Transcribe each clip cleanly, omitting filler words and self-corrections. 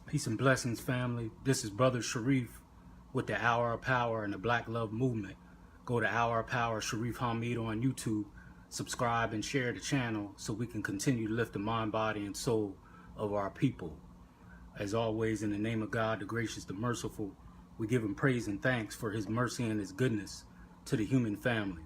Peace and blessings, family. This is Brother Shareef with the Hour of Power and the Black Love Movement. Go to Hour of Power, Shareef Hamid on YouTube. Subscribe and share the channel so we can continue to lift the mind, body, and soul of our people. As always, in the name of God, the gracious, the merciful, we give him praise and thanks for his mercy and his goodness to the human family.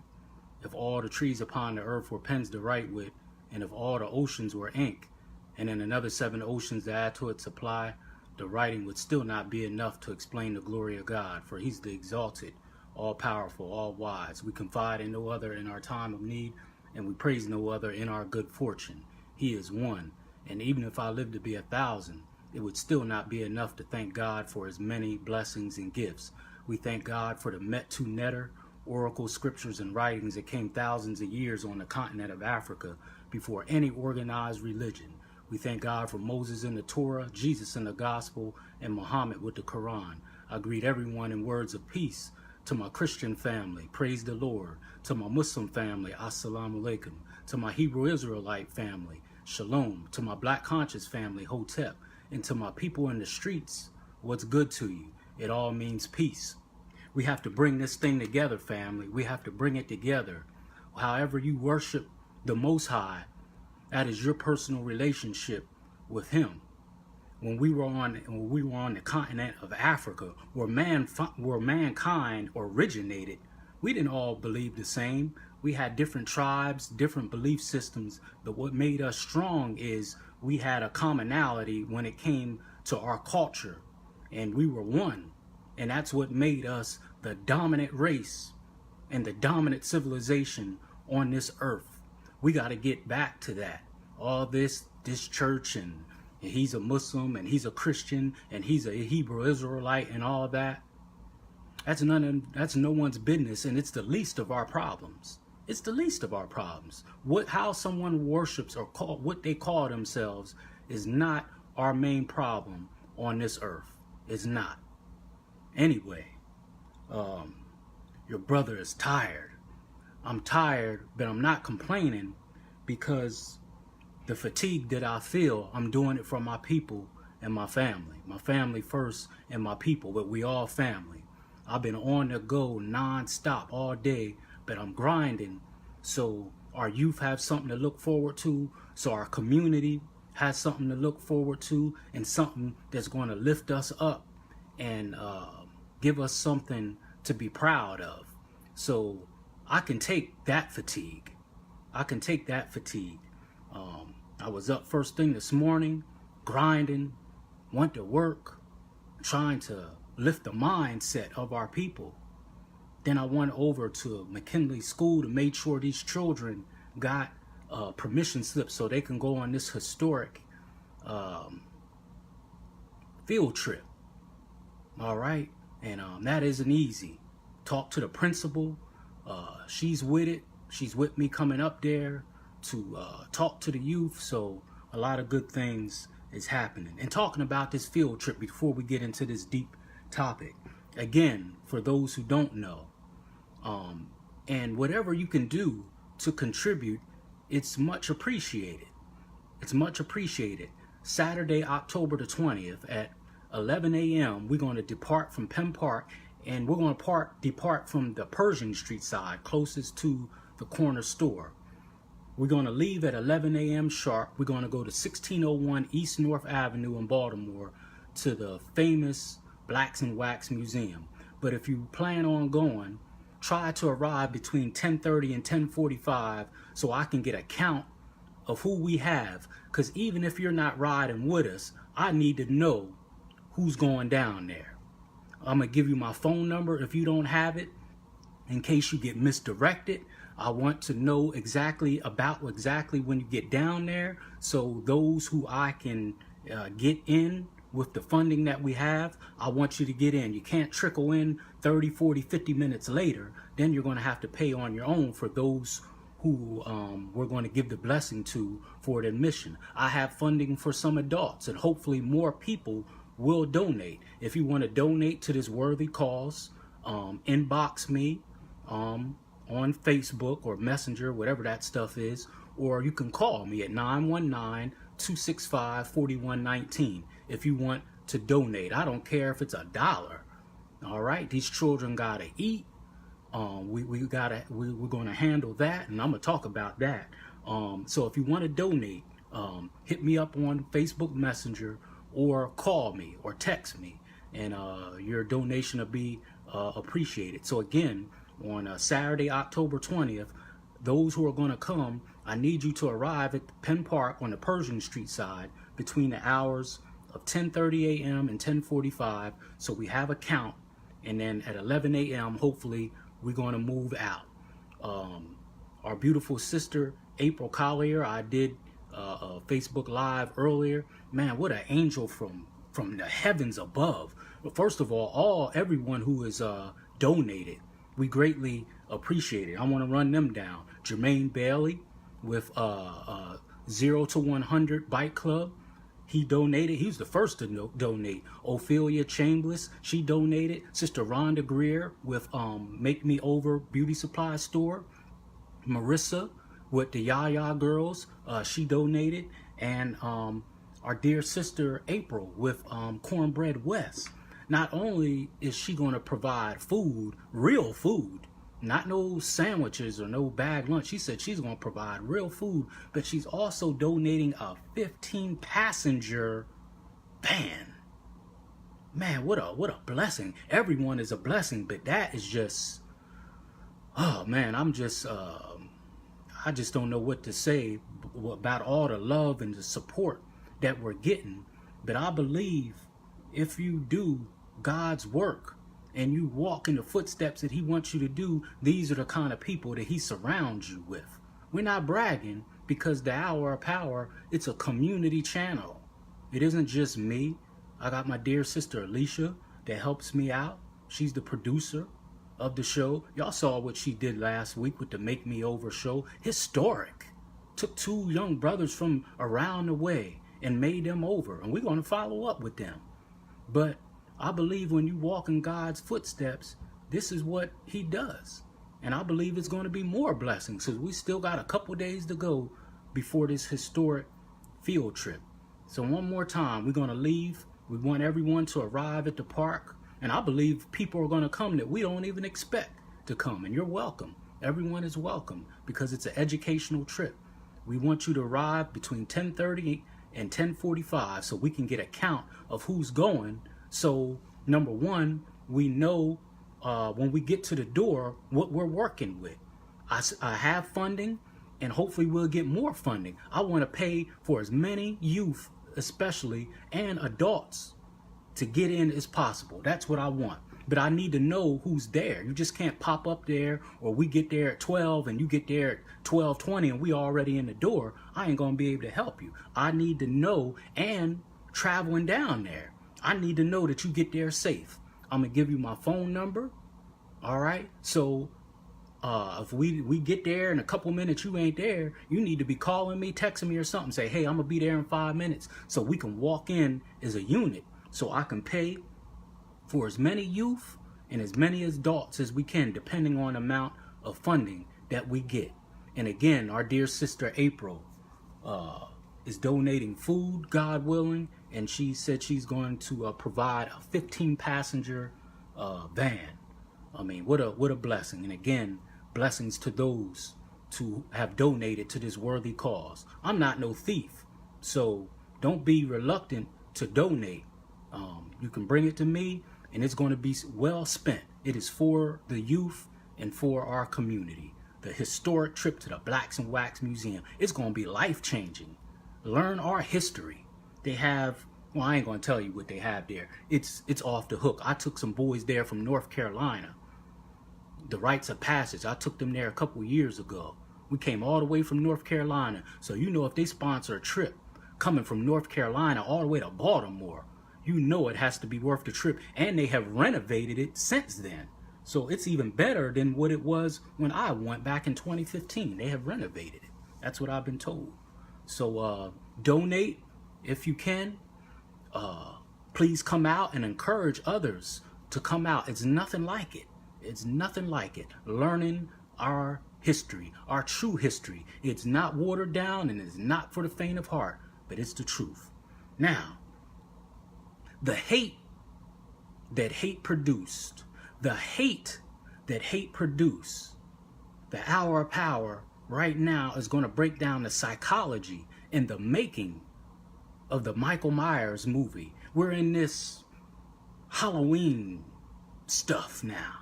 If all the trees upon the earth were pens to write with, and if all the oceans were ink, and then another 7 oceans to add to its supply, the writing would still not be enough to explain the glory of God, for he's the exalted, all-powerful, all-wise. We confide in no other in our time of need, and we praise no other in our good fortune. He is one, and even if I live to be 1,000, it would still not be enough to thank God for his many blessings and gifts. We thank God for the Metu Neter, oracle scriptures and writings that came thousands of years on the continent of Africa before any organized religion. We thank God for Moses in the Torah, Jesus in the Gospel, and Muhammad with the Quran. I greet everyone in words of peace. To my Christian family, praise the Lord. To my Muslim family, assalamu alaikum. To my Hebrew Israelite family, shalom. To my Black conscious family, hotep. And to my people in the streets, what's good to you? It all means peace. We have to bring this thing together, family. We have to bring it together. However you worship the Most High, that is your personal relationship with him. When we were on the continent of Africa, where mankind originated, we didn't all believe the same. We had different tribes, different belief systems, but what made us strong is we had a commonality when it came to our culture, and we were one. And that's what made us the dominant race and the dominant civilization on this earth. We got to get back to that. All this church and he's a Muslim and he's a Christian and he's a Hebrew Israelite and all that. That's no one's business, and it's the least of our problems. It's the least of our problems. How someone worships or what they call themselves is not our main problem on this earth. It's not. Anyway, your brother is tired. I'm tired, but I'm not complaining because the fatigue that I feel, I'm doing it for my people and my family. My family first and my people, but we all family. I've been on the go non-stop all day, but I'm grinding so our youth have something to look forward to, so our community has something to look forward to, and something that's going to lift us up and give us something to be proud of. So I can take that fatigue. I can take that fatigue. I was up first thing this morning, grinding, went to work, trying to lift the mindset of our people. Then I went over to McKinley School to make sure these children got permission slips so they can go on this historic field trip. All right, and that isn't easy. Talk to the principal. She's with it. She's with me coming up there to talk to the youth. So a lot of good things is happening. And talking about this field trip before we get into this deep topic, again, for those who don't know, and whatever you can do to contribute, it's much appreciated. It's much appreciated. Saturday, October the 20th at 11 a.m., we're going to depart from Penn Park, and we're going to depart from the Pershing Street side, closest to the corner store. We're going to leave at 11 a.m. sharp. We're going to go to 1601 East North Avenue in Baltimore to the famous Blacks in Wax Museum. But if you plan on going, try to arrive between 10:30 and 10:45 so I can get a count of who we have. Because even if you're not riding with us, I need to know who's going down there. I'm going to give you my phone number if you don't have it, in case you get misdirected. I want to know exactly when you get down there, so those who I can get in with the funding that we have, I want you to get in. You can't trickle in 30, 40, 50 minutes later. Then you're going to have to pay on your own for those who we're going to give the blessing to for the admission. I have funding for some adults, and hopefully more people will donate. If you want to donate to this worthy cause, inbox me on Facebook or Messenger, whatever that stuff is, or you can call me at 919-265-4119 if you want to donate. I don't care if it's $1. All right, these children gotta eat. We're gonna handle that, and I'm gonna talk about that. So if you want to donate, hit me up on Facebook Messenger or call me or text me, and your donation will be appreciated. So again, on Saturday, October 20th, those who are going to come, I need you to arrive at Penn Park on the Pershing Street side between the hours of 10:30 a.m. and 10:45, so we have a count, and then at 11 a.m. hopefully we're going to move out. Our beautiful sister April Collier, I did a Facebook Live earlier. Man, what an angel from the heavens above. But first of all everyone who is donated, we greatly appreciate it. I want to run them down. Jermaine Bailey with 0 to 100 Bike Club. He donated. He was the first to donate. Ophelia Chambliss, she donated. Sister Rhonda Greer with Make Me Over Beauty Supply Store. Marissa with the Yaya Girls, she donated. And our dear sister April with Cornbread West. Not only is she going to provide food, real food, not no sandwiches or no bag lunch. She said she's going to provide real food, but she's also donating a 15-passenger van. Man, what a blessing. Everyone is a blessing, but that is just, oh man, I just don't know what to say about all the love and the support that we're getting. But I believe if you do God's work and you walk in the footsteps that he wants you to do, these are the kind of people that he surrounds you with. We're not bragging, because the Hour of Power, it's a community channel. It isn't just me. I got my dear sister Alicia that helps me out. She's the producer of the show. Y'all saw what she did last week with the Make Me Over show. Historic. Took 2 young brothers from around the way and made them over. And we're going to follow up with them. But I believe when you walk in God's footsteps, this is what he does. And I believe it's going to be more blessings, because we still got a couple days to go before this historic field trip. So one more time, we're going to leave. We want everyone to arrive at the park. And I believe people are going to come that we don't even expect to come. And you're welcome. Everyone is welcome, because it's an educational trip. We want you to arrive between 10:30 and 10:45 so we can get a count of who's going. So number one, we know when we get to the door what we're working with. I have funding, and hopefully we'll get more funding. I want to pay for as many youth, especially, and adults to get in as possible. That's what I want. But I need to know who's there. You just can't pop up there, or we get there at 12 and you get there at 12:20 and we already in the door. I ain't going to be able to help you. I need to know, and traveling down there, I need to know that you get there safe. I'm going to give you my phone number. All right. So if we get there in a couple minutes, you ain't there, you need to be calling me, texting me or something. Say, hey, I'm going to be there in 5 minutes, so we can walk in as a unit, so I can pay for as many youth and as many adults as we can, depending on the amount of funding that we get. And again, our dear sister April is donating food, God willing, and she said she's going to provide a 15-passenger van. I mean, what a blessing. And again, blessings to those to have donated to this worthy cause. I'm not no thief, so don't be reluctant to donate. You can bring it to me, and it's going to be well spent. It is for the youth and for our community. The historic trip to the Blacks and Wax Museum, it's going to be life-changing. Learn our history. They have, well, I ain't going to tell you what they have there. It's off the hook. I took some boys there from North Carolina. The rites of passage, I took them there a couple years ago. We came all the way from North Carolina. So you know, if they sponsor a trip coming from North Carolina all the way to Baltimore, you know it has to be worth the trip. And they have renovated it since then. So it's even better than what it was when I went back in 2015. They have renovated it. That's what I've been told. So donate if you can. Please come out and encourage others to come out. It's nothing like it. It's nothing like it. Learning our history, our true history. It's not watered down, and it's not for the faint of heart, but it's the truth. Now, The hate that hate produced, the hate that hate produced, the Hour of Power right now is going to break down the psychology and the making of the Michael Myers movie. We're in this Halloween stuff now.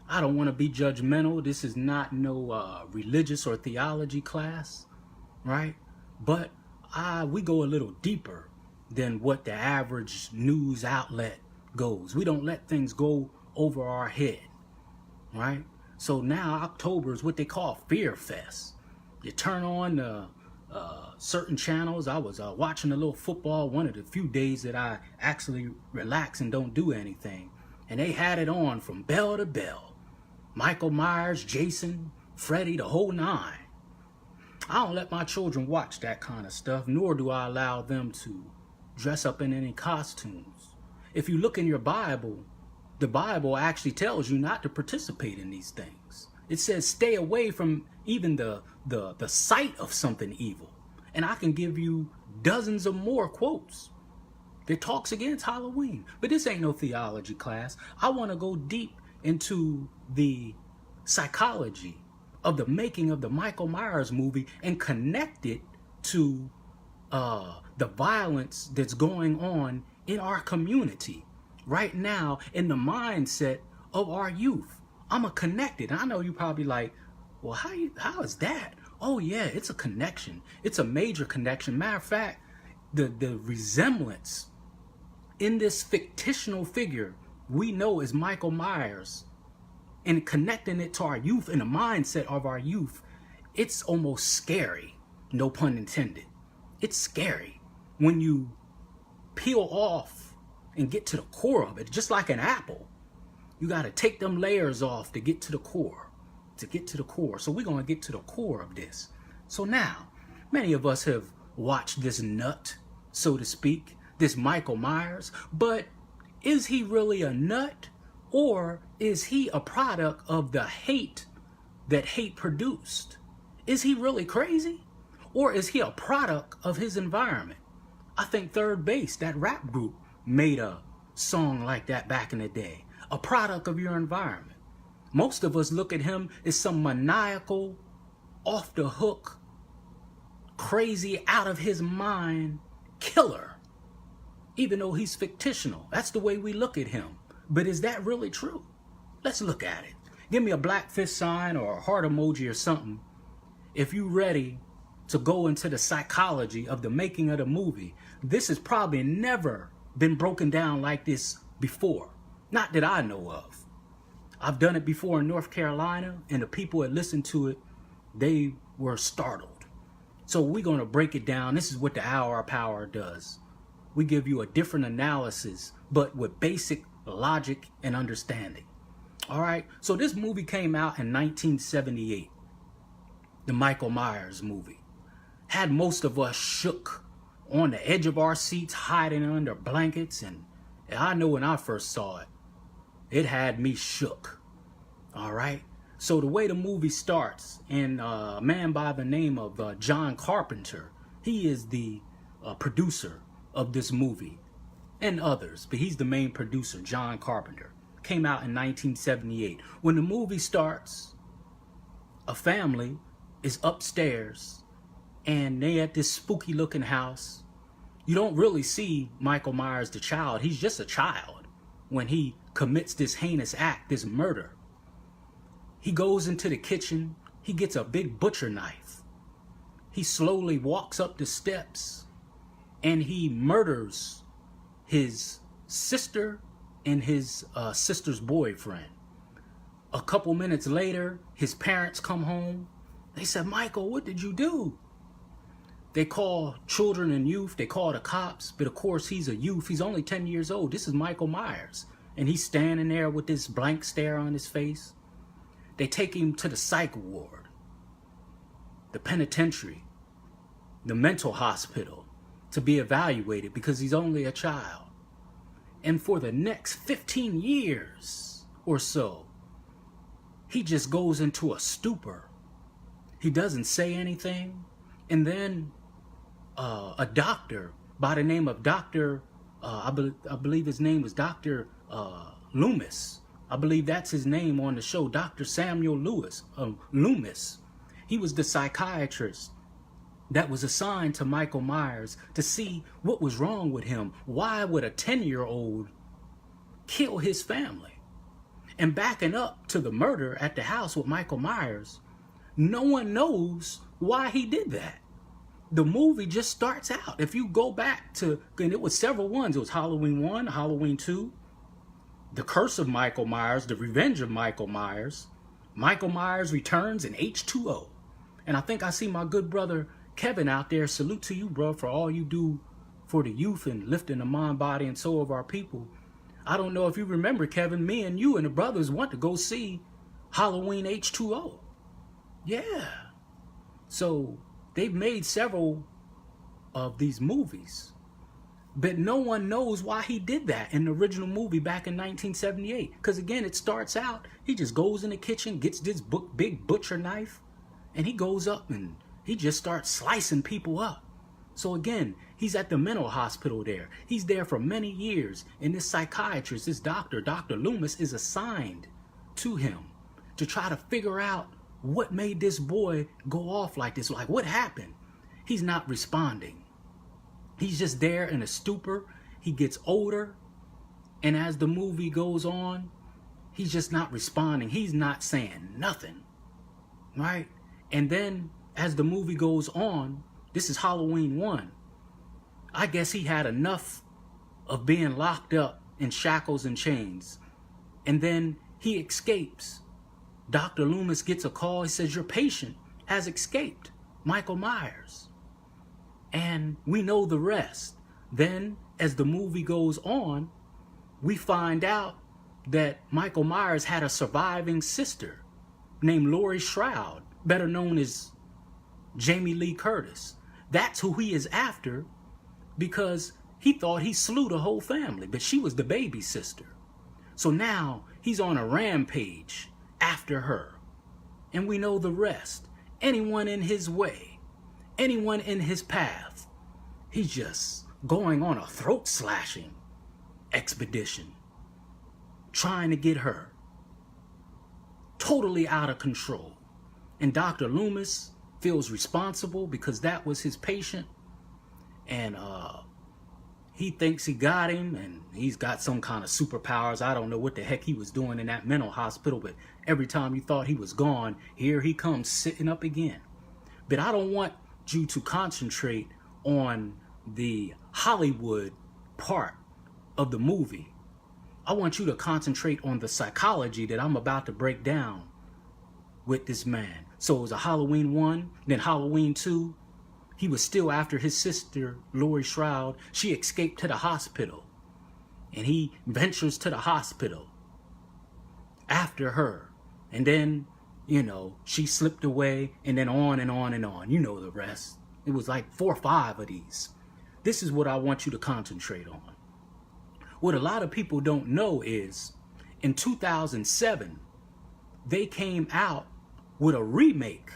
I don't want to be judgmental. This is not no religious or theology class, right? But we go a little deeper than what the average news outlet goes. We don't let things go over our head, right? So now October is what they call Fear Fest. You turn on certain channels. I was watching a little football one of the few days that I actually relax and don't do anything. And they had it on from bell to bell. Michael Myers, Jason, Freddy, the whole nine. I don't let my children watch that kind of stuff, nor do I allow them to dress up in any costumes. If you look in your Bible, the Bible actually tells you not to participate in these things. It says stay away from even the sight of something evil. And I can give you dozens of more quotes that talks against Halloween. But this ain't no theology class. I want to go deep into the psychology of the making of the Michael Myers movie and connect it to the violence that's going on in our community right now in the mindset of our youth. I'm a connected. I know you probably like, well, how is that? Oh yeah, it's a connection. It's a major connection. Matter of fact, the resemblance in this fictional figure we know is Michael Myers, and connecting it to our youth and the mindset of our youth, it's almost scary. No pun intended. It's scary when you peel off and get to the core of it, just like an apple. You got to take them layers off to get to the core, So we're going to get to the core of this. So now, many of us have watched this nut, so to speak, this Michael Myers, but is he really a nut, or is he a product of the hate that hate produced? Is he really crazy, or is he a product of his environment? I think Third Base, that rap group, made a song like that back in the day. A product of your environment. Most of us look at him as some maniacal, off the hook, crazy, out of his mind killer. Even though he's fictional. That's the way we look at him. But is that really true? Let's look at it. Give me a black fist sign or a heart emoji or something if you're ready to go into the psychology of the making of the movie. This has probably never been broken down like this before. Not that I know of. I've done it before in North Carolina, and the people that listened to it, they were startled. So we're going to break it down. This is what the Hour of Power does. We give you a different analysis, but with basic logic and understanding. All right. So this movie came out in 1978. The Michael Myers movie. Had most of us shook on the edge of our seats, hiding under blankets. And I know when I first saw it, it had me shook. All right. So the way the movie starts, and a man by the name of John Carpenter, he is the producer of this movie, and others, but he's the main producer. John Carpenter came out in 1978. When the movie starts, a family is upstairs and they at this spooky looking house. You don't really see Michael Myers the child. He's just a child when he commits this heinous act, this murder. He goes into the kitchen. He gets a big butcher knife. He slowly walks up the steps and he murders his sister and his sister's boyfriend. A couple minutes later, his parents come home. They said, Michael, what did you do? They call children and youth. They call the cops. But of course, he's a youth. He's only 10 years old. This is Michael Myers. And he's standing there with this blank stare on his face. They take him to the psych ward, the penitentiary, the mental hospital, to be evaluated because he's only a child. And for the next 15 years or so, he just goes into a stupor. He doesn't say anything. And then a doctor by the name of Dr. I believe his name was Dr. Loomis. I believe that's his name on the show, Dr. Samuel Loomis. He was the psychiatrist that was assigned to Michael Myers to see what was wrong with him. Why would a 10-year-old kill his family? And backing up to the murder at the house with Michael Myers, no one knows why he did that. The movie just starts out. If you go back to, and it was several ones. It was Halloween 1, Halloween 2, The Curse of Michael Myers, The Revenge of Michael Myers. Michael Myers returns in H2O. And I think I see my good brother Kevin out there. Salute to you, bro, for all you do for the youth and lifting the mind, body, and soul of our people. I don't know if you remember, Kevin, me and you and the brothers went to go see Halloween H2O. Yeah. So they've made several of these movies, but no one knows why he did that in the original movie back in 1978. Because again, it starts out, he just goes in the kitchen, gets this big butcher knife, and he goes up and he just starts slicing people up. So again, he's at the mental hospital there. He's there for many years, and this psychiatrist, this doctor, Dr. Loomis, is assigned to him to try to figure out what made this boy go off like this. Like, what happened? He's not responding. He's just there in a stupor. He gets older, and as the movie goes on, he's just not responding. He's not saying nothing, right? And then as the movie goes on, this is Halloween 1. I guess he had enough of being locked up in shackles and chains, and then he escapes. Dr. Loomis gets a call. He says, your patient has escaped, Michael Myers. And we know the rest. Then, as the movie goes on, we find out that Michael Myers had a surviving sister named Laurie Shroud, better known as Jamie Lee Curtis. That's who he is after, because he thought he slew the whole family, but she was the baby sister. So now he's on a rampage after her. And we know the rest. Anyone in his way, anyone in his path, he's just going on a throat slashing expedition, trying to get her. Totally out of control. And Dr. Loomis feels responsible because that was his patient. And he thinks he got him, and he's got some kind of superpowers. I don't know what the heck he was doing in that mental hospital, but every time you thought he was gone, here he comes sitting up again. But I don't want you to concentrate on the Hollywood part of the movie. I want you to concentrate on the psychology that I'm about to break down with this man. So it was a Halloween 1, then Halloween 2. He was still after his sister, Laurie Shroud. She escaped to the hospital, and he ventures to the hospital after her. And then, you know, she slipped away, and then on and on and on. You know the rest. It was like 4 or 5 of these. This is what I want you to concentrate on. What a lot of people don't know is, in 2007, they came out with a remake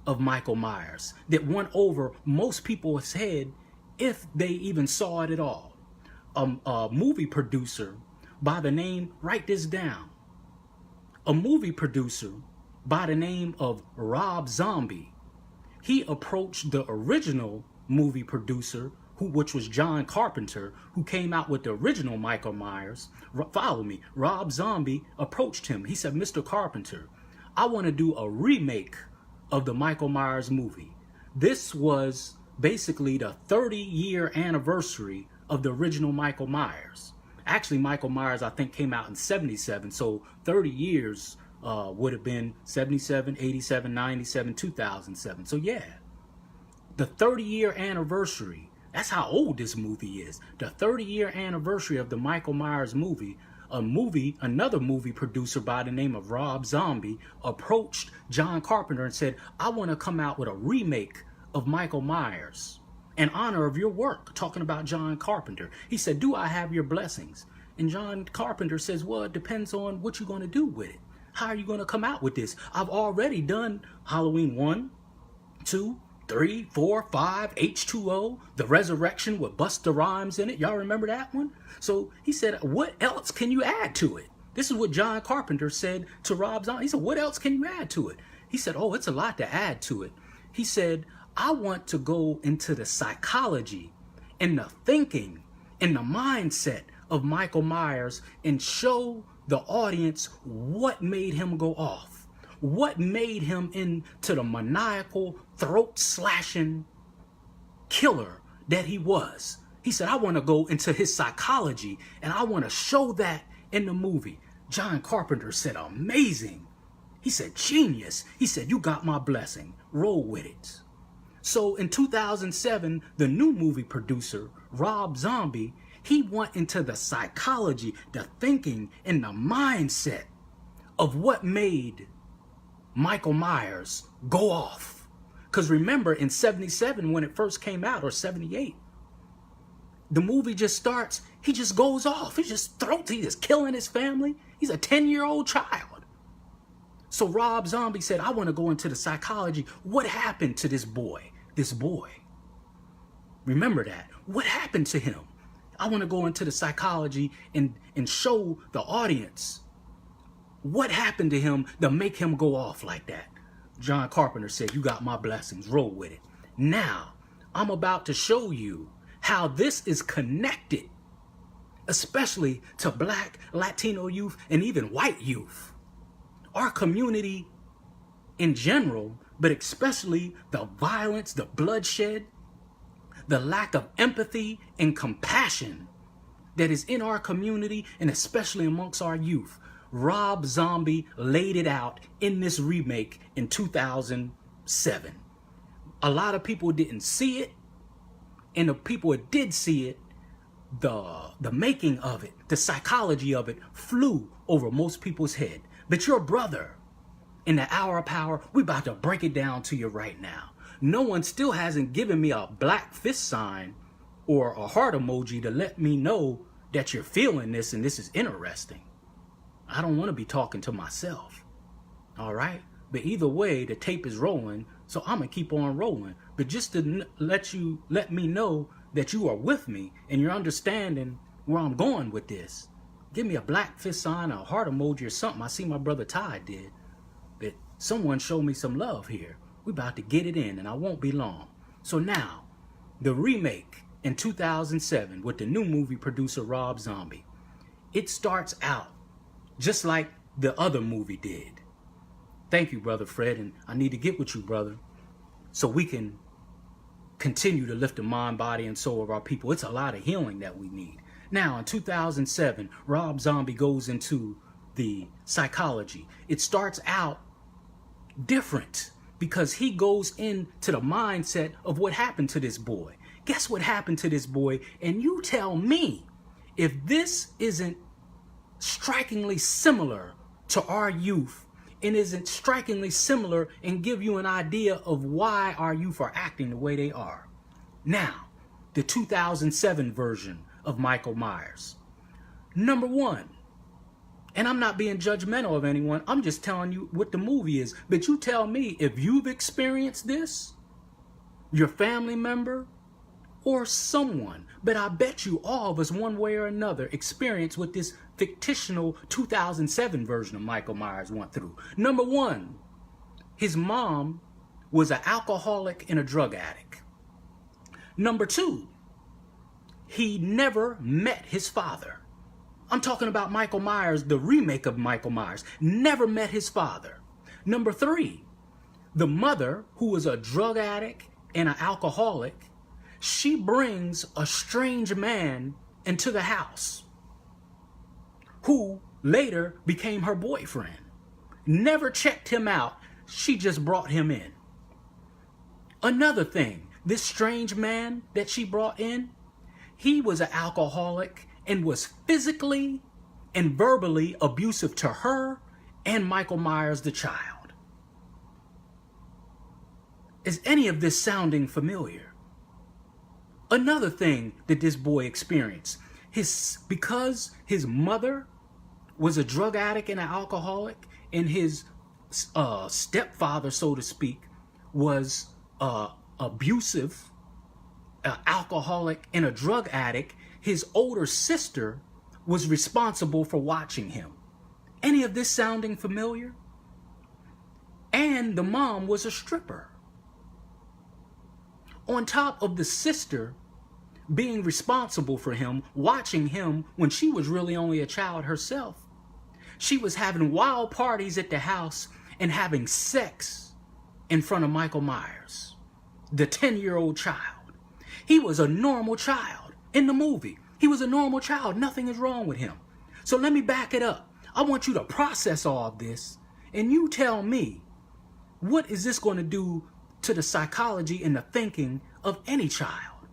of Michael Myers that went over most people's head if they even saw it at all. A movie producer by the name, write this down, a movie producer by the name of Rob Zombie. He approached the original movie producer, which was John Carpenter, who came out with the original Michael Myers. Follow me. Rob Zombie approached him. He said, Mr. Carpenter, I want to do a remake of the Michael Myers movie. This was basically the 30-year anniversary of the original Michael Myers. Actually, Michael Myers, I think, came out in 77, so 30 years would have been 77, 87, 97, 2007. So yeah, the 30-year anniversary, that's how old this movie is. The 30-year anniversary of the Michael Myers movie. Another movie producer by the name of Rob Zombie approached John Carpenter and said, I want to come out with a remake of Michael Myers in honor of your work, talking about John Carpenter. He said, do I have your blessings? And John Carpenter says, well, it depends on what you're going to do with it. How are you going to come out with this? I've already done Halloween 1, 2, 3, 4, 5, H2O, The Resurrection with Busta Rhymes in it. Y'all remember that one? So he said, what else can you add to it? This is what John Carpenter said to Rob Zombie. He said, what else can you add to it? He said, oh, it's a lot to add to it. He said, I want to go into the psychology and the thinking and the mindset of Michael Myers and show the audience what made him go off. What made him into the maniacal, throat-slashing killer that he was. He said, I want to go into his psychology and I want to show that in the movie. John Carpenter said, amazing. He said, genius. He said, you got my blessing. Roll with it. So in 2007, the new movie producer, Rob Zombie, he went into the psychology, the thinking, and the mindset of what made Michael Myers go off. Because remember, in 77, when it first came out, or 78, the movie just starts, he just goes off. He just killing his family. He's a 10-year-old child. So Rob Zombie said, I want to go into the psychology. What happened to this boy? Remember that. What happened to him? I want to go into the psychology and show the audience what happened to him to make him go off like that. John Carpenter said, you got my blessings. Roll with it. Now, I'm about to show you how this is connected, especially to Black, Latino youth, and even white youth. Our community in general, but especially the violence, the bloodshed, the lack of empathy and compassion that is in our community and especially amongst our youth. Rob Zombie laid it out in this remake in 2007. A lot of people didn't see it, and the people that did see it, the making of it, the psychology of it flew over most people's head. But your brother, in the Hour of Power, we about to break it down to you right now. No one still hasn't given me a black fist sign or a heart emoji to let me know that you're feeling this and this is interesting. I don't want to be talking to myself. All right? But either way, the tape is rolling, so I'm going to keep on rolling. But just to let me know that you are with me and you're understanding where I'm going with this. Give me a black fist sign, a heart emoji or something. I see my brother Ty did. But someone showed me some love here. We about to get it in, and I won't be long. So now, the remake in 2007 with the new movie producer Rob Zombie. It starts out just like the other movie did. Thank you, Brother Fred, and I need to get with you, brother, so we can continue to lift the mind, body, and soul of our people. It's a lot of healing that we need. Now, in 2007, Rob Zombie goes into the psychology. It starts out different because he goes into the mindset of what happened to this boy. Guess what happened to this boy? And you tell me if this isn't strikingly similar to our youth and isn't strikingly similar and give you an idea of why our youth are acting the way they are. Now, the 2007 version of Michael Myers. Number one, and I'm not being judgmental of anyone, I'm just telling you what the movie is. But you tell me if you've experienced this, your family member, or someone. But I bet you all of us, one way or another, experience what this fictional 2007 version of Michael Myers went through. Number one, his mom was an alcoholic and a drug addict. Number two, he never met his father. I'm talking about Michael Myers, the remake of Michael Myers. Never met his father. Number three, the mother, who was a drug addict and an alcoholic, she brings a strange man into the house who later became her boyfriend. Never checked him out. She just brought him in. Another thing, this strange man that she brought in, he was an alcoholic and was physically and verbally abusive to her and Michael Myers, the child. Is any of this sounding familiar? Another thing that this boy experienced, because his mother was a drug addict and an alcoholic, and his stepfather, so to speak, was abusive, an alcoholic, and a drug addict, his older sister was responsible for watching him. Any of this sounding familiar? And the mom was a stripper. On top of the sister being responsible for him, watching him when she was really only a child herself, she was having wild parties at the house and having sex in front of Michael Myers, the 10-year-old child. He was a normal child in the movie. He was a normal child. Nothing is wrong with him. So let me back it up. I want you to process all of this, and you tell me, what is this going to do to the psychology and the thinking of any child?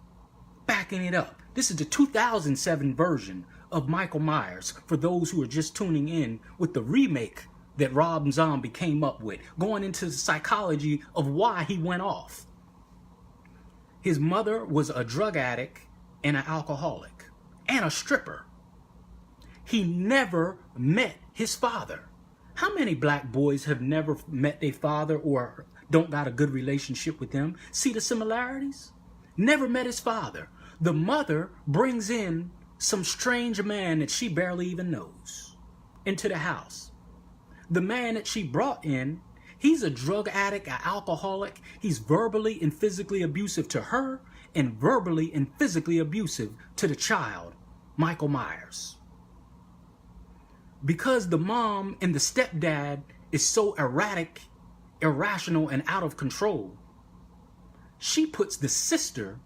Backing it up. This is the 2007 version of Michael Myers, for those who are just tuning in with the remake that Rob Zombie came up with, going into the psychology of why he went off. His mother was a drug addict and an alcoholic and a stripper. He never met his father. How many black boys have never met their father or don't got a good relationship with them? See the similarities? Never met his father. The mother brings in some strange man that she barely even knows into the house. The man that she brought in, he's a drug addict, an alcoholic. He's verbally and physically abusive to her and verbally and physically abusive to the child, Michael Myers. Because the mom and the stepdad is so erratic, irrational, and out of control, she puts the sister,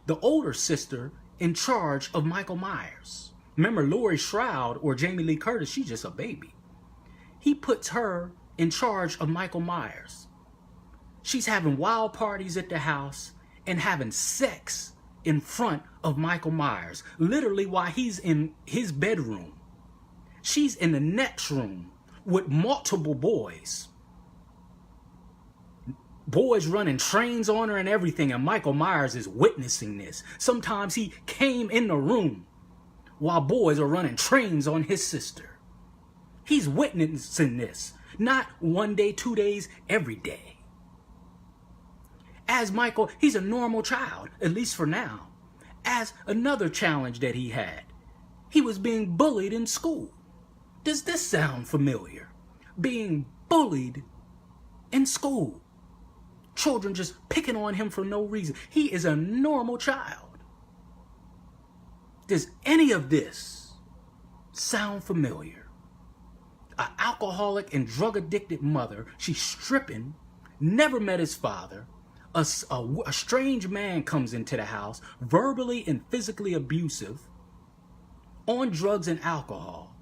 the older sister, in charge of Michael Myers. Remember, Laurie Strode or Jamie Lee Curtis, she's just a baby. He puts her in charge of Michael Myers. She's having wild parties at the house and having sex in front of Michael Myers, literally while he's in his bedroom. She's in the next room with multiple boys. Boys running trains on her and everything, and Michael Myers is witnessing this. Sometimes he came in the room while boys are running trains on his sister. He's witnessing this, not 1 day, 2 days, every day. As Michael, he's a normal child, at least for now. As another challenge that he had, he was being bullied in school. Does this sound familiar? Being bullied in school. Children just picking on him for no reason. He is a normal child. Does any of this sound familiar? An alcoholic and drug addicted mother, she's stripping, never met his father. A strange man comes into the house, verbally and physically abusive, on drugs and alcohol.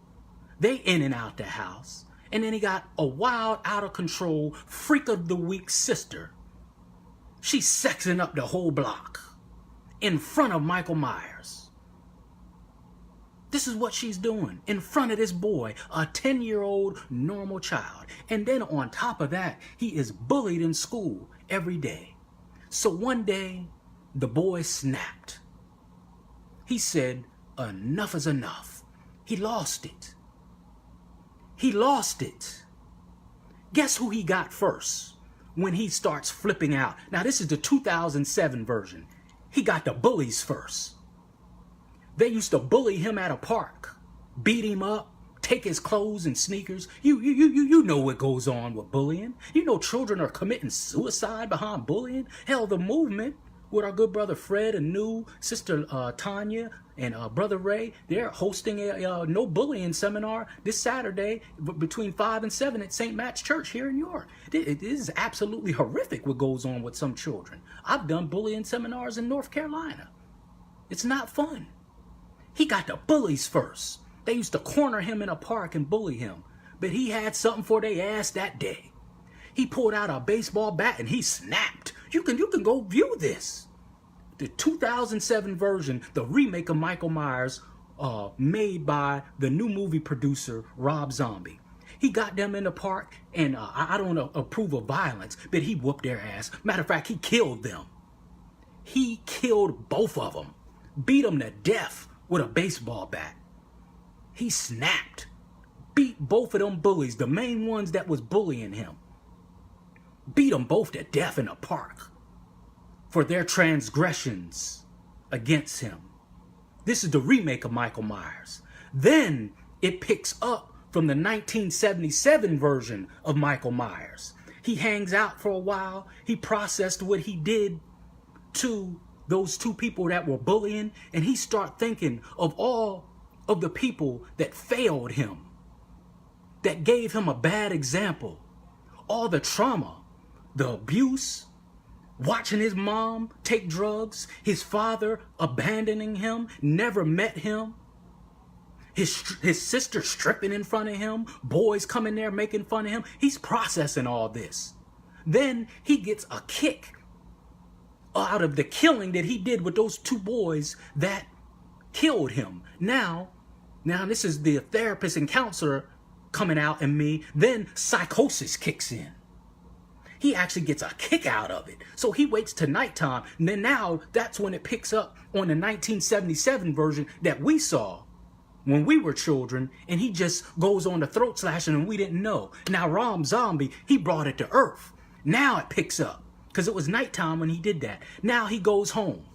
They in and out the house. And then he got a wild, out of control, freak of the week sister. She's sexing up the whole block in front of Michael Myers. This is what she's doing in front of this boy, a 10-year-old normal child. And then on top of that, he is bullied in school every day. So one day, the boy snapped. He said, enough is enough. He lost it. He lost it. Guess who he got first when he starts flipping out? Now, this is the 2007 version. He got the bullies first. They used to bully him at a park, beat him up, take his clothes and sneakers. You know what goes on with bullying. You know children are committing suicide behind bullying. Hell, the movement with our good brother Fred and new sister Tanya and brother Ray, they're hosting a no bullying seminar this Saturday between 5 and 7 at St. Matt's Church here in York. It is absolutely horrific what goes on with some children. I've done bullying seminars in North Carolina. It's not fun. He got the bullies first. They used to corner him in a park and bully him, but he had something for their ass that day. He pulled out a baseball bat and he snapped. You can go view this. The 2007 version, the remake of Michael Myers, made by the new movie producer, Rob Zombie. He got them in the park, and I don't approve of violence, but he whooped their ass. Matter of fact, he killed them. He killed both of them. Beat them to death with a baseball bat. He snapped. Beat both of them bullies, the main ones that was bullying him. Beat them both to death in the park. for their transgressions against him. This is the remake of Michael Myers. Then it picks up from the 1977 version of Michael Myers. He hangs out for a while. He processed what he did to those two people that were bullying, and he started thinking of all of the people that failed him, that gave him a bad example, all the trauma, the abuse, watching his mom take drugs, his father abandoning him, never met him, his sister stripping in front of him, boys coming there making fun of him. He's processing all this. Then he gets a kick out of the killing that he did with those two boys that killed him. Now this is the therapist and counselor coming out in me. Then psychosis kicks in. He actually gets a kick out of it. So he waits till nighttime. And then now that's when it picks up on the 1977 version that we saw when we were children. And he just goes on the throat slashing and we didn't know. Now Rob Zombie, he brought it to earth. Now it picks up because it was nighttime when he did that. Now he goes home.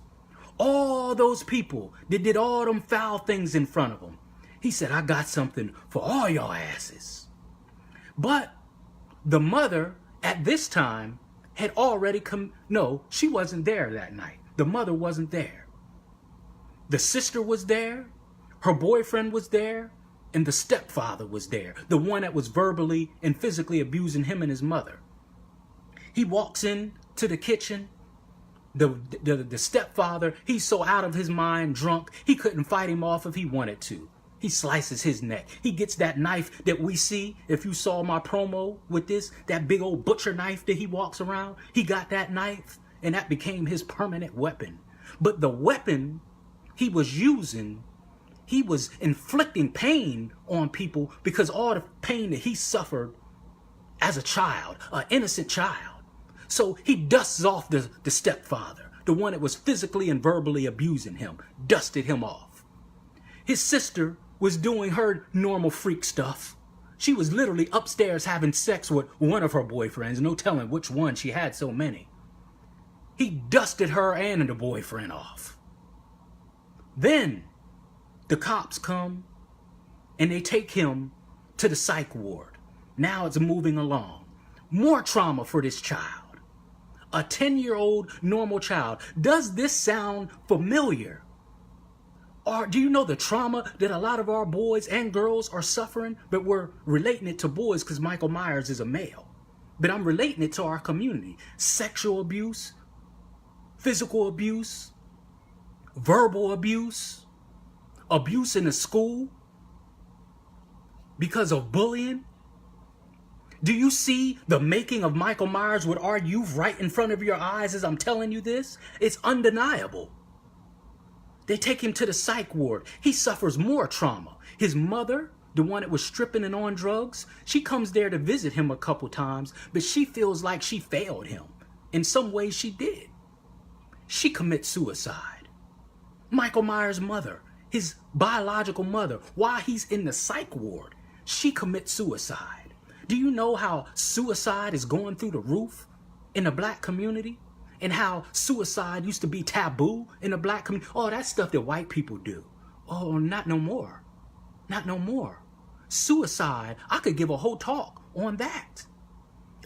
All those people that did all them foul things in front of him. He said, I got something for all y'all asses. But the mother at this time had already no, she wasn't there that night. The mother wasn't there. The sister was there. Her boyfriend was there. And the stepfather was there. The one that was verbally and physically abusing him and his mother. He walks in to the kitchen. The stepfather, he's so out of his mind, drunk, he couldn't fight him off if he wanted to. He slices his neck. He gets that knife that we see. If you saw my promo with this, that big old butcher knife that he walks around, he got that knife and that became his permanent weapon. But the weapon he was using, he was inflicting pain on people because all the pain that he suffered as a child, an innocent child. So he dusts off the stepfather, the one that was physically and verbally abusing him, dusted him off. His sister was doing her normal freak stuff. She was literally upstairs having sex with one of her boyfriends, no telling which one, she had so many. He dusted her and the boyfriend off. Then the cops come and they take him to the psych ward. Now it's moving along. More trauma for this child. A 10-year-old normal child. Does this sound familiar? Or do you know the trauma that a lot of our boys and girls are suffering? But we're relating it to boys because Michael Myers is a male. But I'm relating it to our community. Sexual abuse, physical abuse, verbal abuse, abuse in the school because of bullying. Do you see the making of Michael Myers with our youth right in front of your eyes as I'm telling you this? It's undeniable. They take him to the psych ward. He suffers more trauma. His mother, the one that was stripping and on drugs, she comes there to visit him a couple times, but she feels like she failed him. In some ways she did. She commits suicide. Michael Myers' mother, his biological mother, while he's in the psych ward, she commits suicide. Do you know how suicide is going through the roof in the black community? And how suicide used to be taboo in the black community? Oh, that's stuff that white people do. Oh, not no more. Not no more. Suicide, I could give a whole talk on that.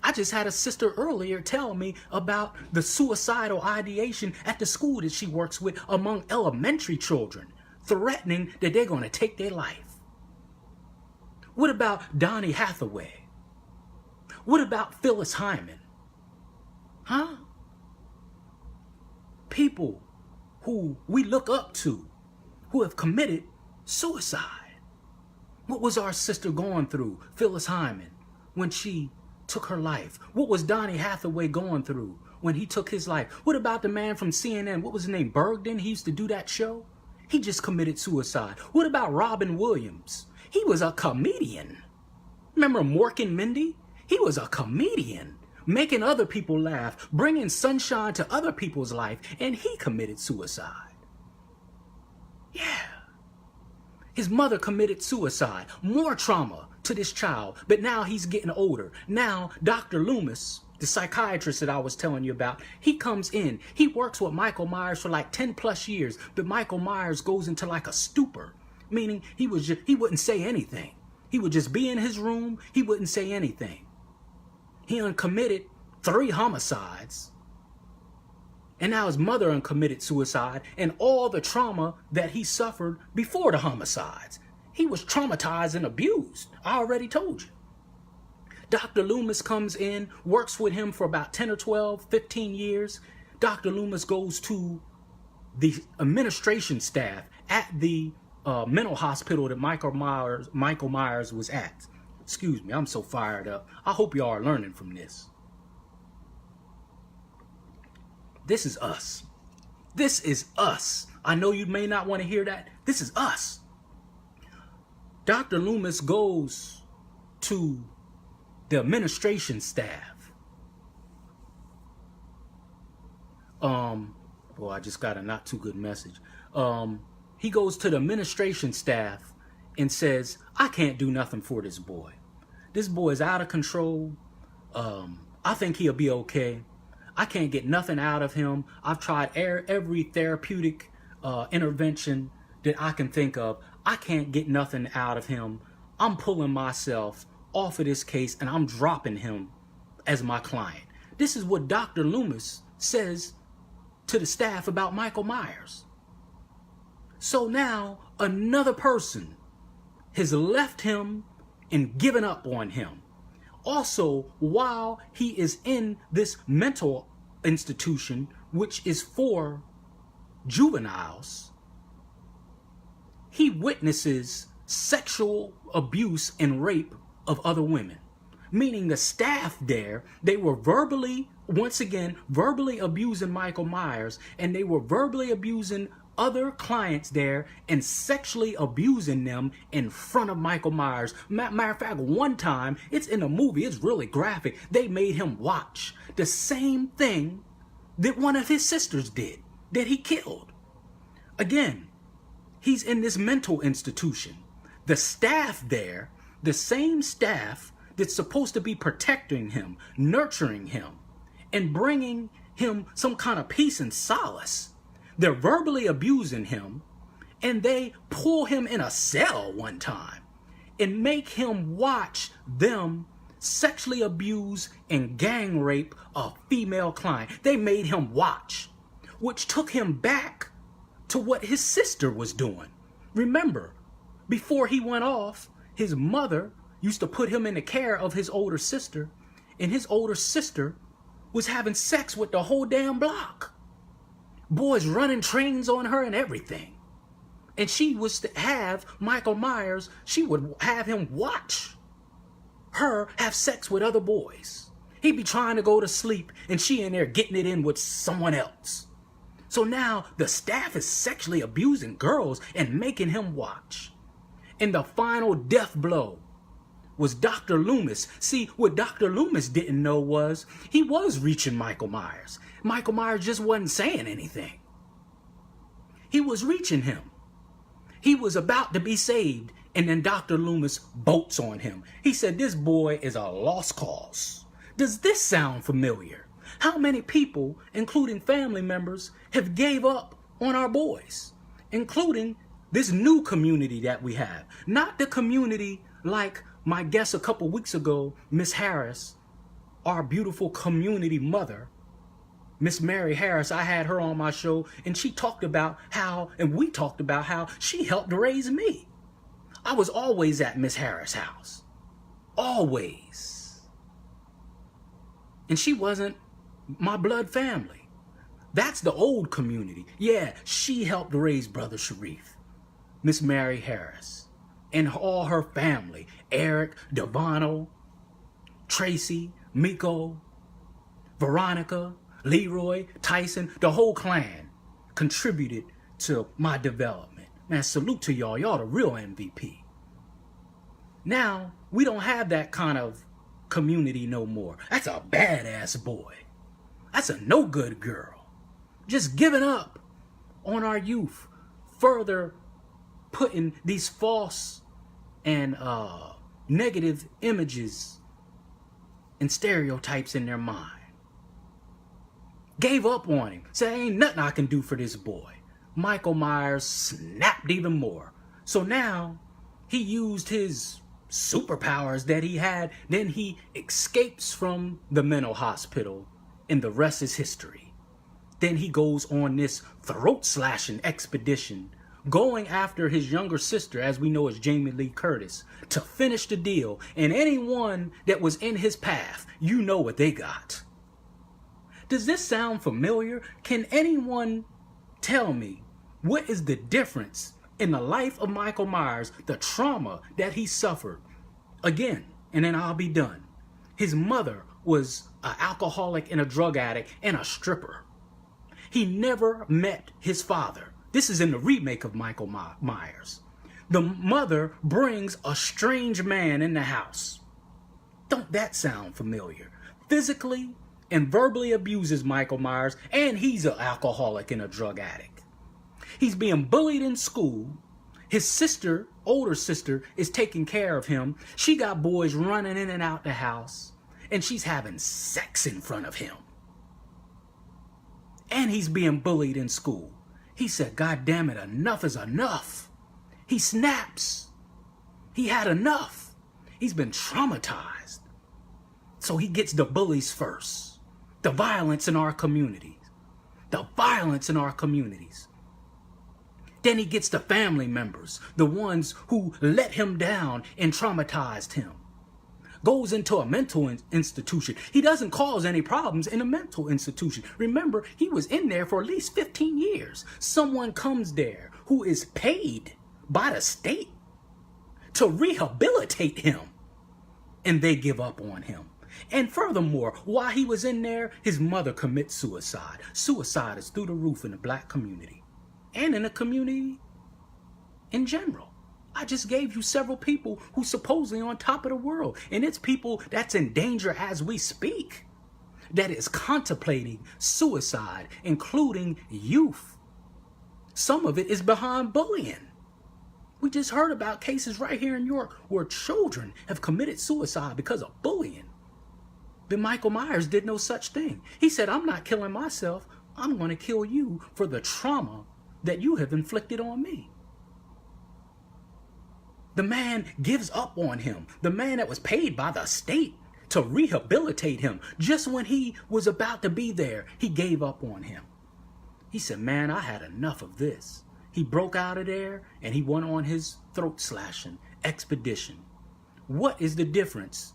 I just had a sister earlier tell me about the suicidal ideation at the school that she works with among elementary children, threatening that they're going to take their life. What about Donny Hathaway? What about Phyllis Hyman? Huh? People who we look up to, who have committed suicide. What was our sister going through, Phyllis Hyman, when she took her life? What was Donny Hathaway going through when he took his life? What about the man from CNN? What was his name? Bergden? He used to do that show. He just committed suicide. What about Robin Williams? He was a comedian. Remember Mork and Mindy? He was a comedian, making other people laugh, bringing sunshine to other people's life, and he committed suicide. Yeah. His mother committed suicide. More trauma to this child, but now he's getting older. Now, Dr. Loomis, the psychiatrist that I was telling you about, he comes in. He works with Michael Myers for like 10 plus years, but Michael Myers goes into like a stupor, meaning he wouldn't say anything. He would just be in his room. He wouldn't say anything. He uncommitted 3 homicides. And now his mother uncommitted suicide and all the trauma that he suffered before the homicides. He was traumatized and abused. I already told you. Dr. Loomis comes in, works with him for about 10 or 12, 15 years. Dr. Loomis goes to the administration staff at the mental hospital that Michael Myers was at. Excuse me, I'm so fired up. I hope y'all are learning from this. This is us. This is us. I know you may not want to hear that. This is us. Dr. Loomis goes to the administration staff. Well, I just got a not too good message. He goes to the administration staff and says, I can't do nothing for this boy. This boy is out of control. I think he'll be okay. I can't get nothing out of him. I've tried every therapeutic intervention that I can think of. I can't get nothing out of him. I'm pulling myself off of this case and I'm dropping him as my client. This is what Dr. Loomis says to the staff about Michael Myers. So now another person has left him and given up on him. Also, while he is in this mental institution, which is for juveniles, he witnesses sexual abuse and rape of other women. Meaning the staff there, they were verbally, once again, verbally abusing Michael Myers, and they were verbally abusing other clients there and sexually abusing them in front of Michael Myers. Matter of fact, one time, it's in a movie, it's really graphic, they made him watch the same thing that one of his sisters did, that he killed. Again, he's in this mental institution. The staff there, the same staff that's supposed to be protecting him, nurturing him, and bringing him some kind of peace and solace, they're verbally abusing him, and they pull him in a cell one time and make him watch them sexually abuse and gang rape a female client. They made him watch, which took him back to what his sister was doing. Remember, before he went off, his mother used to put him in the care of his older sister, and his older sister was having sex with the whole damn block. Boys running trains on her and everything. And she was to have Michael Myers, she would have him watch her have sex with other boys. He'd be trying to go to sleep and she in there getting it in with someone else. So now the staff is sexually abusing girls and making him watch. And the final death blow was Dr. Loomis. See, what Dr. Loomis didn't know was he was reaching Michael Myers. Michael Myers just wasn't saying anything. He was reaching him. He was about to be saved, and then Dr. Loomis bolts on him. He said, this boy is a lost cause. Does this sound familiar? How many people, including family members, have gave up on our boys, including this new community that we have? Not the community like my guest a couple weeks ago, Miss Harris, our beautiful community mother, Miss Mary Harris. I had her on my show and she talked about how, and we talked about how she helped raise me. I was always at Miss Harris' house. Always. And she wasn't my blood family. That's the old community. Yeah, she helped raise Brother Shareef, Miss Mary Harris, and all her family. Eric, Devano, Tracy, Miko, Veronica, Leroy, Tyson, the whole clan contributed to my development. Man, salute to y'all. Y'all the real MVP. Now, we don't have that kind of community no more. That's a badass boy. That's a no good girl. Just giving up on our youth. Further putting these false and negative images and stereotypes in their mind. Gave up on him. Said, ain't nothing I can do for this boy. Michael Myers snapped even more. So now he used his superpowers that he had. Then he escapes from the mental hospital, and the rest is history. Then he goes on this throat-slashing expedition, going after his younger sister, as we know as Jamie Lee Curtis, to finish the deal. And anyone that was in his path, you know what they got. Does this sound familiar? Can anyone tell me what is the difference in the life of Michael Myers, the trauma that he suffered? Again, and then I'll be done. His mother was an alcoholic and a drug addict and a stripper. He never met his father. This is in the remake of Michael Myers. The mother brings a strange man in the house. Don't that sound familiar? Physically and verbally abuses Michael Myers, and he's an alcoholic and a drug addict. He's being bullied in school. His sister, older sister, is taking care of him. She got boys running in and out the house, and she's having sex in front of him. And he's being bullied in school. He said, God damn it, enough is enough. He snaps. He had enough. He's been traumatized. So he gets the bullies first. The violence in our communities. The violence in our communities. Then he gets the family members, the ones who let him down and traumatized him. Goes into a mental institution. He doesn't cause any problems in a mental institution. Remember, he was in there for at least 15 years. Someone comes there who is paid by the state to rehabilitate him, and they give up on him. And furthermore, while he was in there, his mother commits suicide. Suicide is through the roof in the black community and in the community in general. I just gave you several people who supposedly on top of the world. And it's people that's in danger as we speak, that is contemplating suicide, including youth. Some of it is behind bullying. We just heard about cases right here in New York where children have committed suicide because of bullying. But Michael Myers did no such thing. He said, I'm not killing myself. I'm going to kill you for the trauma that you have inflicted on me. The man gives up on him. The man that was paid by the state to rehabilitate him. Just when he was about to be there, he gave up on him. He said, man, I had enough of this. He broke out of there and he went on his throat slashing expedition. What is the difference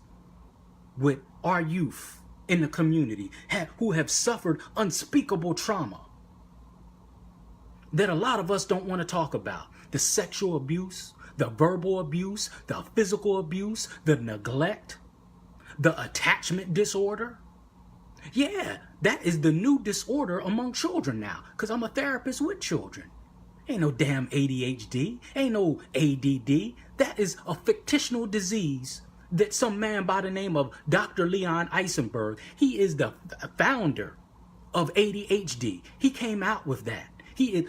with our youth in the community who have suffered unspeakable trauma that a lot of us don't want to talk about? The sexual abuse, the verbal abuse, the physical abuse, the neglect, the attachment disorder. Yeah, that is the new disorder among children now, because I'm a therapist with children. Ain't no damn ADHD, ain't no ADD. That is a fictional disease that some man by the name of Dr. Leon Eisenberg, he is the founder of ADHD. He came out with that.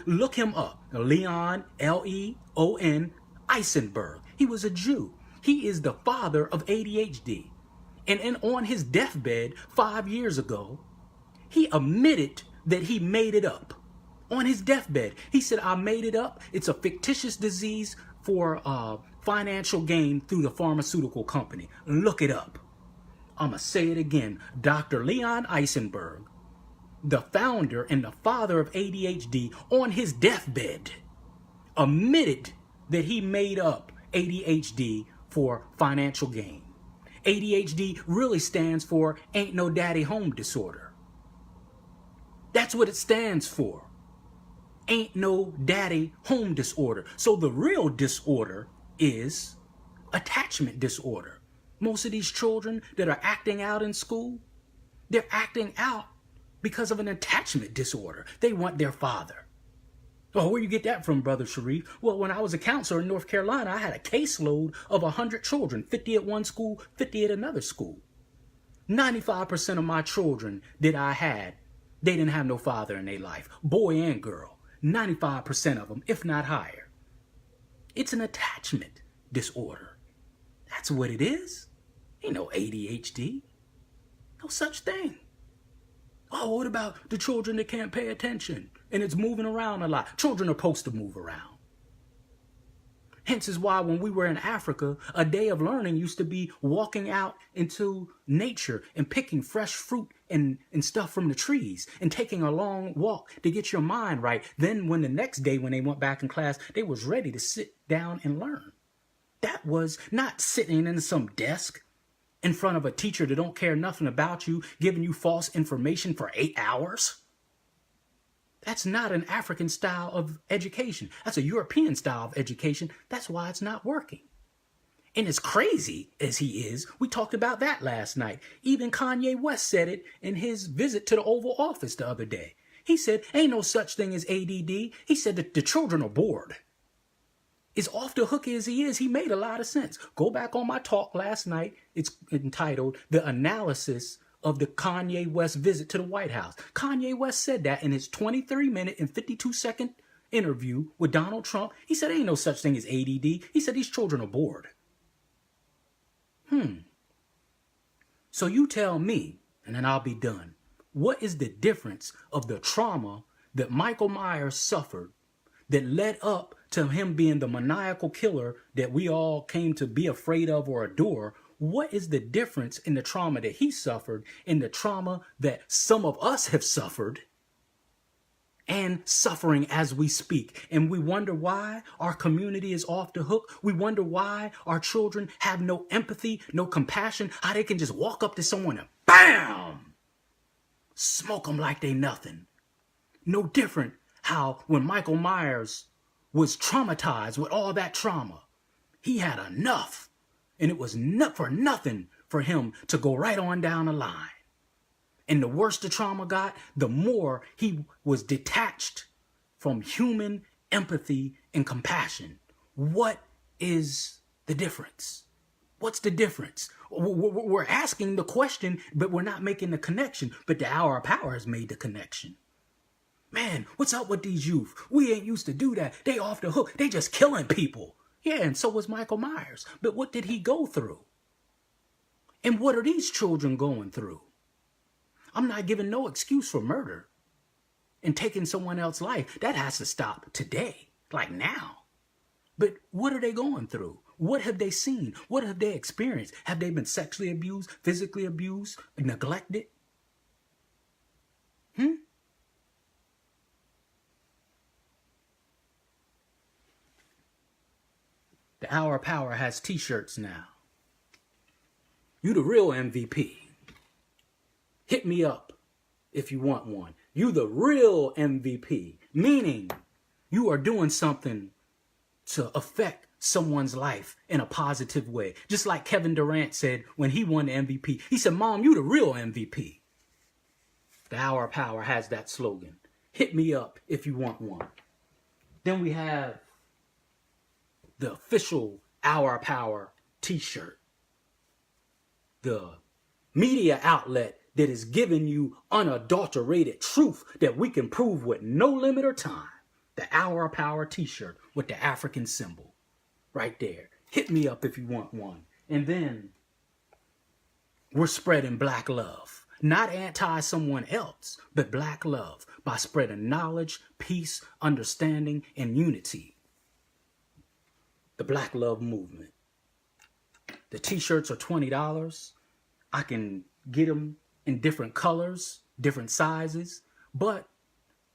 Look him up, Leon, Leon Eisenberg. He was a Jew. He is the father of ADHD. And on his deathbed 5 years ago, he admitted that he made it up. On his deathbed, he said, I made it up. It's a fictitious disease for financial gain through the pharmaceutical company. Look it up. I'm going to say it again. Dr. Leon Eisenberg, the founder and the father of ADHD, on his deathbed, admitted that he made up ADHD for financial gain. ADHD really stands for Ain't No Daddy Home Disorder. That's what it stands for. Ain't no daddy home disorder. So the real disorder is attachment disorder. Most of these children that are acting out in school, they're acting out because of an attachment disorder. They want their father. Oh, where you get that from, Brother Shareef? Well, when I was a counselor in North Carolina, I had a caseload of 100 children, 50 at one school, 50 at another school. 95% of my children that I had, they didn't have no father in their life, boy and girl. 95% of them, if not higher. It's an attachment disorder. That's what it is. Ain't no ADHD. No such thing. Oh, what about the children that can't pay attention and it's moving around a lot? Children are supposed to move around. Hence is why when we were in Africa, a day of learning used to be walking out into nature and picking fresh fruit and stuff from the trees and taking a long walk to get your mind right. Then when the next day when they went back in class, they was ready to sit down and learn. That was not sitting in some desk in front of a teacher that don't care nothing about you, giving you false information for 8 hours. That's not an African style of education. That's a European style of education. That's why it's not working. And as crazy as he is, we talked about that last night. Even Kanye West said it in his visit to the Oval Office the other day. He said, ain't no such thing as ADD. He said that the children are bored. As off the hook as he is, he made a lot of sense. Go back on my talk last night. It's entitled The Analysis of the Kanye West Visit to the White House. Kanye West said that in his 23-minute and 52-second interview with Donald Trump. He said, ain't no such thing as ADD. He said these children are bored. So you tell me, and then I'll be done. What is the difference of the trauma that Michael Myers suffered that led up to him being the maniacal killer that we all came to be afraid of or adore? What is the difference in the trauma that he suffered and the trauma that some of us have suffered and suffering as we speak? And we wonder why our community is off the hook. We wonder why our children have no empathy, no compassion, how they can just walk up to someone and BAM! Smoke them like they nothing. No different how when Michael Myers was traumatized with all that trauma, he had enough. And it was not for nothing for him to go right on down the line. And the worse the trauma got, the more he was detached from human empathy and compassion. What is the difference? What's the difference? We're asking the question, but we're not making the connection. But the Hour of Power has made the connection. Man, what's up with these youth? We ain't used to do that. They off the hook. They just killing people. Yeah, and so was Michael Myers. But what did he go through? And what are these children going through? I'm not giving no excuse for murder and taking someone else's life. That has to stop today, like now. But what are they going through? What have they seen? What have they experienced? Have they been sexually abused, physically abused, neglected? The Hour of Power has t-shirts now. You the real MVP. Hit me up if you want one. You the real MVP. Meaning you are doing something to affect someone's life in a positive way. Just like Kevin Durant said when he won the MVP. He said, Mom, you the real MVP. The Hour of Power has that slogan. Hit me up if you want one. Then we have the official Hour of Power t-shirt. The media outlet that is giving you unadulterated truth that we can prove with no limit or time. The Hour of Power t-shirt with the African symbol. Right there. Hit me up if you want one. And then we're spreading black love. Not anti someone else, but black love by spreading knowledge, peace, understanding, and unity. The Black Love Movement. The t-shirts are $20. I can get them in different colors, different sizes, but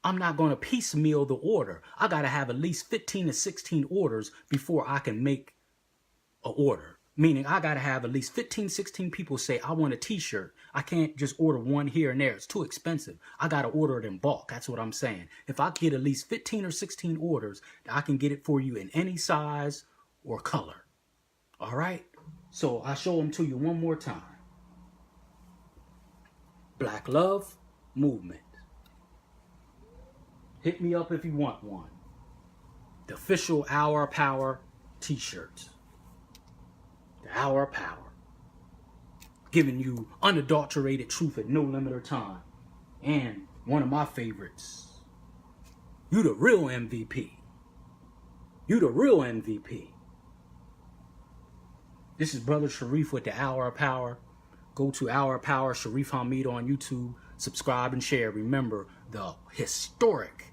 I'm not going to piecemeal the order. I got to have at least 15 to 16 orders before I can make an order. Meaning I got to have at least 15, 16 people say, I want a t-shirt. I can't just order one here and there. It's too expensive. I got to order it in bulk. That's what I'm saying. If I get at least 15 or 16 orders, I can get it for you in any size or color. All right? So I'll show them to you one more time. Black Love Movement. Hit me up if you want one. The official Hour of Power t-shirts. The Hour of Power. Giving you unadulterated truth at no limit or time. And one of my favorites. You the real MVP. You the real MVP. This is Brother Shareef with the Hour of Power. Go to Our Power, Shareef Hamid on YouTube. Subscribe and share. Remember the historic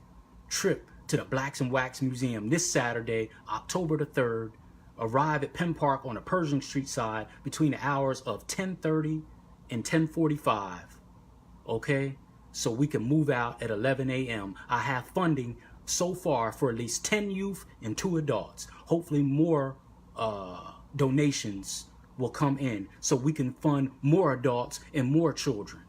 trip to the Blacks and Wax Museum this Saturday, October the 3rd. Arrive at Penn Park on the Pershing Street side between the hours of 10:30 and 10:45. Okay? So we can move out at 11 a.m. I have funding so far for at least 10 youth and 2 adults. Hopefully more donations will come in so we can fund more adults and more children.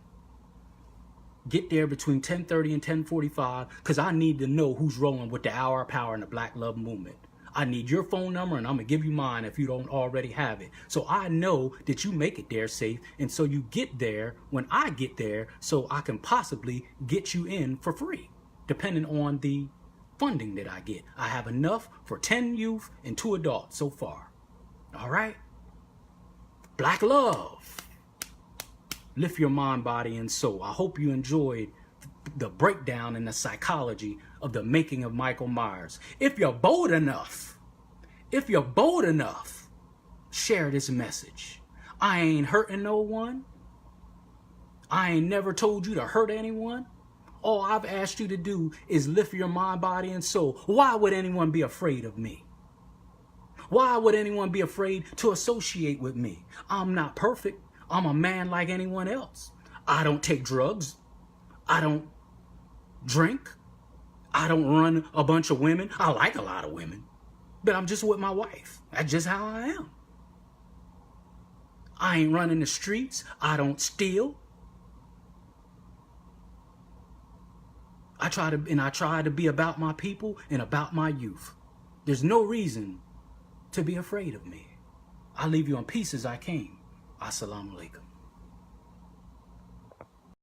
Get there between 10:30 and 10:45 because I need to know who's rolling with the Our Power and the Black Love Movement. I need your phone number and I'm going to give you mine if you don't already have it. So I know that you make it there safe, and so you get there when I get there so I can possibly get you in for free, depending on the funding that I get. I have enough for 10 youth and 2 adults so far. All right? Black love. Lift your mind, body, and soul. I hope you enjoyed the breakdown and the psychology of the making of Michael Myers. If you're bold enough, share this message. I ain't hurting no one. I ain't never told you to hurt anyone. All I've asked you to do is lift your mind, body, and soul. Why would anyone be afraid of me? Why would anyone be afraid to associate with me? I'm not perfect. I'm a man like anyone else. I don't take drugs. I don't drink. I don't run a bunch of women. I like a lot of women, but I'm just with my wife. That's just how I am. I ain't running the streets. I don't steal. I try to be about my people and about my youth. There's no reason to be afraid of me. I leave you in peace as I came. Assalamu alaikum.